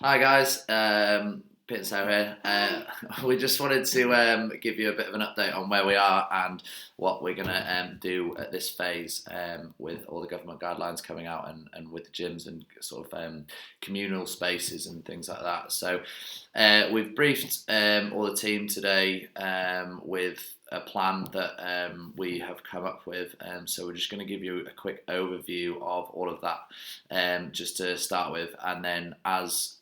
Hi guys, Pete and Sarah here. We just wanted to give you a bit of an update on where we are and what we're going to do at this phase with all the government guidelines coming out and with the gyms and sort of communal spaces and things like that. So we've briefed all the team today with a plan that we have come up with. So we're just going to give you a quick overview of all of that just to start with. And then as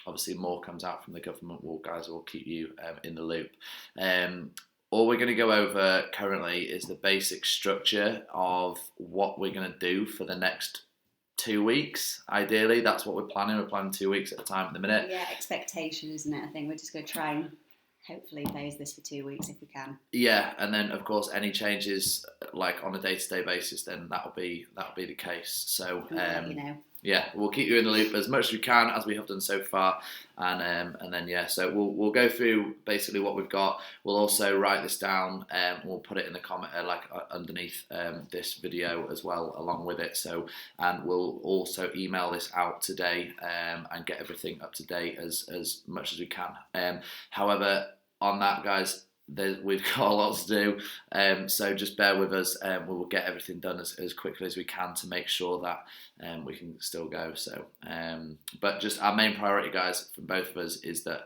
obviously more comes out from the government, we'll keep you in the loop. All we're going to go over currently is the basic structure of what we're going to do for the next 2 weeks. Ideally, that's what we're planning. We're planning 2 weeks at a time at the minute. Yeah, expectation, isn't it? I think we're just going to try and hopefully phase this for 2 weeks if we can. Yeah, and then of course any changes like on a day-to-day basis, then that'll be the case. So yeah, we'll keep you in the loop as much as we can, as we have done so far, and then yeah, so we'll go through basically what we've got. We'll also write this down and we'll put it in the comment underneath this video as well along with it. So and we'll also email this out today and get everything up to date as much as we can. However, on that, guys, we've got a lot to do, so just bear with us. We will get everything done as quickly as we can to make sure that we can still go. So, but just our main priority, guys, from both of us is that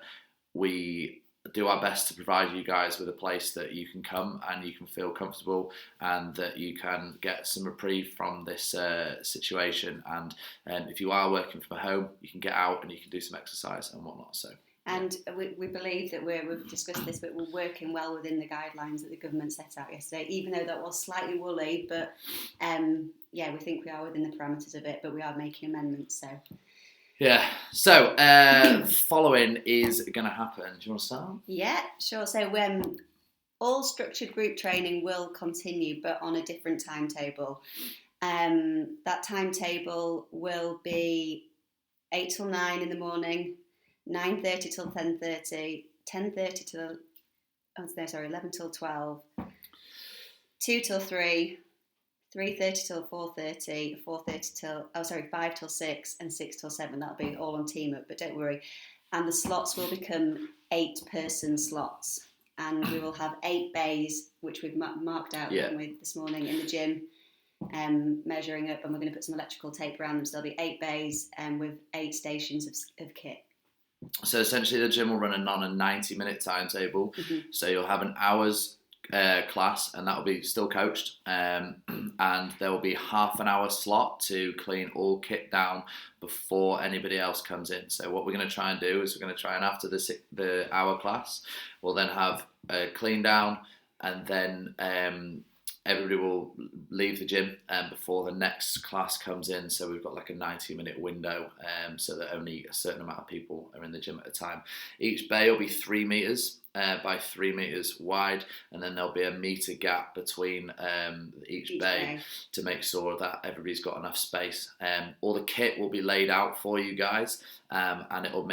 we do our best to provide you guys with a place that you can come and you can feel comfortable and that you can get some reprieve from this situation. And if you are working from home, you can get out and you can do some exercise and whatnot. So. And we believe that we've discussed this, but we're working well within the guidelines that the government set out yesterday, even though that was slightly woolly, but yeah, we think we are within the parameters of it, but we are making amendments, so. Yeah, so following is going to happen. Do you want to start? Yeah, sure. So all structured group training will continue, but on a different timetable. That timetable will be 8 till 9 in the morning, 9:30 till 10:30, 10:30 till 11 till 12, 2 till 3, 3:30 till 4:30, 4:30 till 5 till 6, and 6 till 7. That'll be all on team up, but don't worry. And the slots will become 8-person slots, and we will have 8 bays, which we've marked out with this morning in the gym. Measuring up, and we're going to put some electrical tape around them, so there'll be 8 bays with 8 stations of kit. So essentially the gym will run on a 90-minute timetable. Mm-hmm. So you'll have an hour's class, and that will be still coached, and there will be half an hour slot to clean all kit down before anybody else comes in. So what we're going to try and do is we're going to try and after the hour class, we'll then have a clean down, and then everybody will leave the gym before the next class comes in. So we've got like a 90-minute window so that only a certain amount of people are in the gym at a time. Each bay will be 3 meters by 3 meters wide, and then there'll be a meter gap between each bay to make sure that everybody's got enough space. All the kit will be laid out for you guys, and it will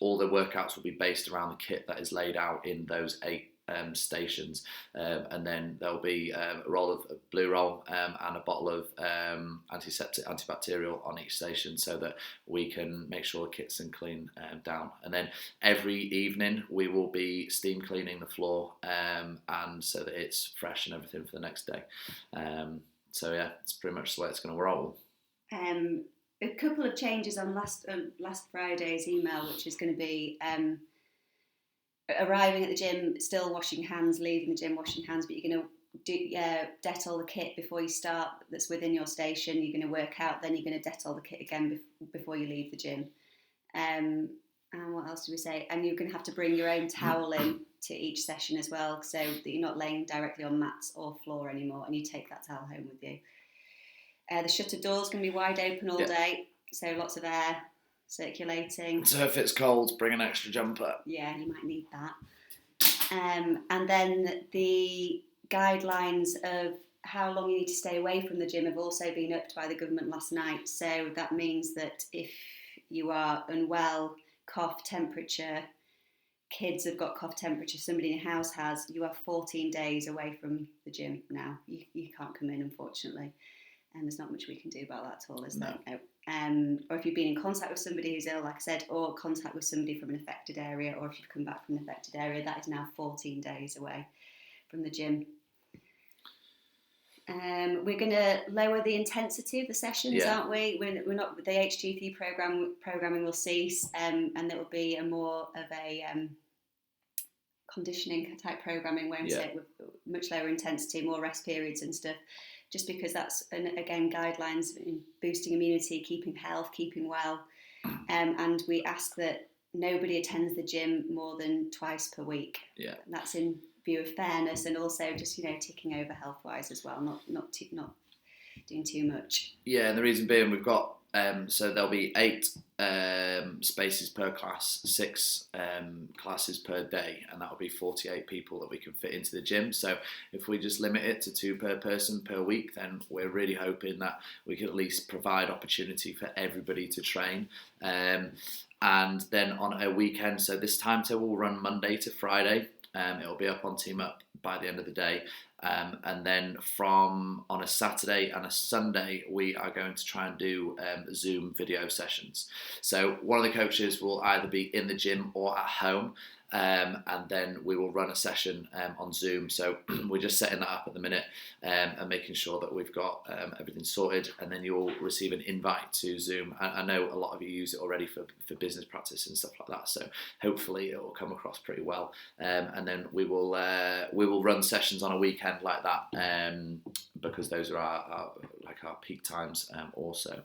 all the workouts will be based around the kit that is laid out in those 8 stations, and then there'll be a roll of blue roll and a bottle of antibacterial on each station, so that we can make sure the kit's and clean down. And then every evening we will be steam cleaning the floor, and so that it's fresh and everything for the next day. So yeah, it's pretty much the way it's going to roll. A couple of changes on last Friday's email, which is going to be arriving at the gym, still washing hands, leaving the gym washing hands, but you're going to Dettol the kit before you start that's within your station. You're going to work out, then you're going to Dettol the kit again before you leave the gym. And what else do we say? And you're going to have to bring your own towel in to each session as well, so that you're not laying directly on mats or floor anymore, and you take that towel home with you. The shutter door's going to be wide open all day, so lots of air circulating. So if it's cold, bring an extra jumper. Yeah, you might need that. And then the guidelines of how long you need to stay away from the gym have also been upped by the government last night. So that means that if you are unwell, cough, temperature, kids have got cough, temperature, somebody in your house has, you are 14 days away from the gym now. You can't come in, unfortunately. and there's not much we can do about that at all, is there? No. Or if you've been in contact with somebody who's ill, like I said, or contact with somebody from an affected area, or if you've come back from an affected area, that is now 14 days away from the gym. We're going to lower the intensity of the sessions, aren't we? We're not, the HG3 programming will cease, and it will be a more of a conditioning type programming, won't it? With much lower intensity, more rest periods and stuff. Just because that's, again, guidelines in boosting immunity, keeping health, keeping well, and we ask that nobody attends the gym more than twice per week. Yeah, and that's in view of fairness, and also just ticking over health wise as well, not doing too much. Yeah, and the reason being we've got so there'll be 8 spaces per class, 6 classes per day, and that'll be 48 people that we can fit into the gym. So if we just limit it to 2 per person per week, then we're really hoping that we can at least provide opportunity for everybody to train. And then on a weekend, so this timetable will run Monday to Friday. It'll be up on Team Up by the end of the day. And then from on a Saturday and a Sunday, we are going to try and do Zoom video sessions. So one of the coaches will either be in the gym or at home, and then we will run a session on Zoom. So we're just setting that up at the minute and making sure that we've got everything sorted, and then you'll receive an invite to Zoom. I know a lot of you use it already for business practice and stuff like that, so hopefully it will come across pretty well. And then we will run sessions on a weekend like that, because those are our peak times also.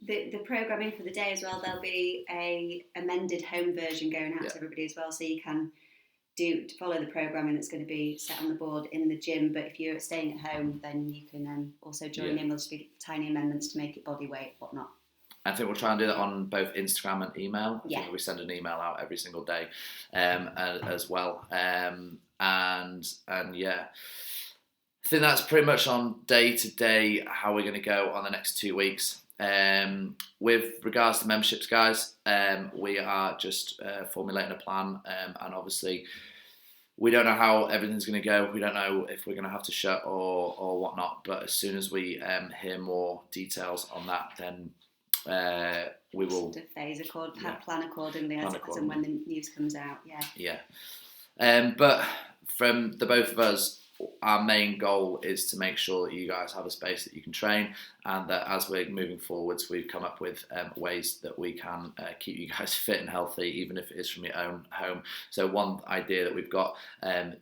The programming for the day as well, there'll be a amended home version going out to everybody as well, so you can follow the programming that's going to be set on the board in the gym. But if you're staying at home, then you can also join in. There'll just be tiny amendments to make it body weight, whatnot. I think we'll try and do that on both Instagram and email. I think we send an email out every single day as well. And yeah, I think that's pretty much on day to day how we're going to go on the next 2 weeks. With regards to memberships, guys, we are just formulating a plan, and obviously we don't know how everything's going to go. We don't know if we're going to have to shut or whatnot, but as soon as we hear more details on that, then we will plan accordingly as and when the news comes out. But from the both of us, our main goal is to make sure that you guys have a space that you can train, and that as we're moving forwards, we've come up with ways that we can keep you guys fit and healthy, even if it is from your own home. So one idea that we've got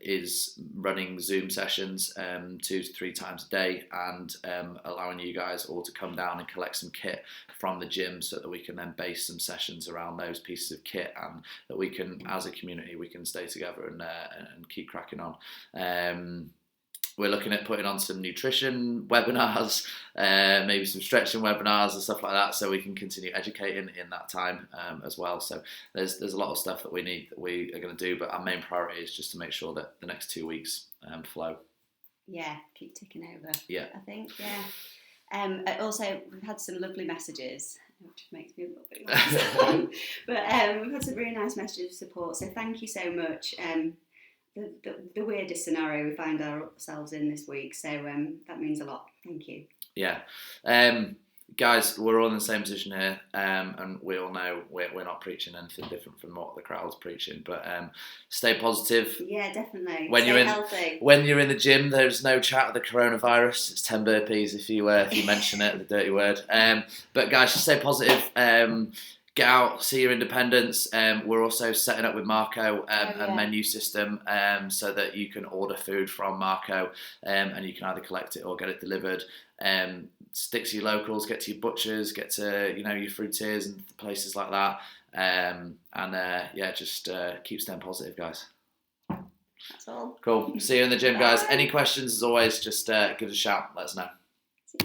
is running Zoom sessions 2 to 3 times a day, and allowing you guys all to come down and collect some kit from the gym, so that we can then base some sessions around those pieces of kit, and that we can, as a community, we can stay together and keep cracking on. We're looking at putting on some nutrition webinars, maybe some stretching webinars and stuff like that, so we can continue educating in that time as well. So there's a lot of stuff that we are going to do, but our main priority is just to make sure that the next 2 weeks flow. Yeah, keep ticking over. Yeah, I think. Yeah. Also, we've had some lovely messages, which makes me a little bit nice. But we've had some really nice messages of support. So thank you so much. The weirdest scenario we find ourselves in this week, so that means a lot. Thank you. Yeah, guys, we're all in the same position here, and we all know we're not preaching anything different from what the crowd's preaching. But stay positive. Yeah, definitely. Stay healthy. When you're in the gym, there's no chat of the coronavirus. It's 10 burpees if you mention it, the dirty word. But guys, just stay positive. Get out, see your independence. We're also setting up with Marco a menu system, so that you can order food from Marco, and you can either collect it or get it delivered. Stick to your locals, get to your butchers, get to your fruiteers and places like that. Just keep staying positive, guys. That's all. Cool. See you in the gym, guys. Any questions, as always, just give us a shout. Let us know.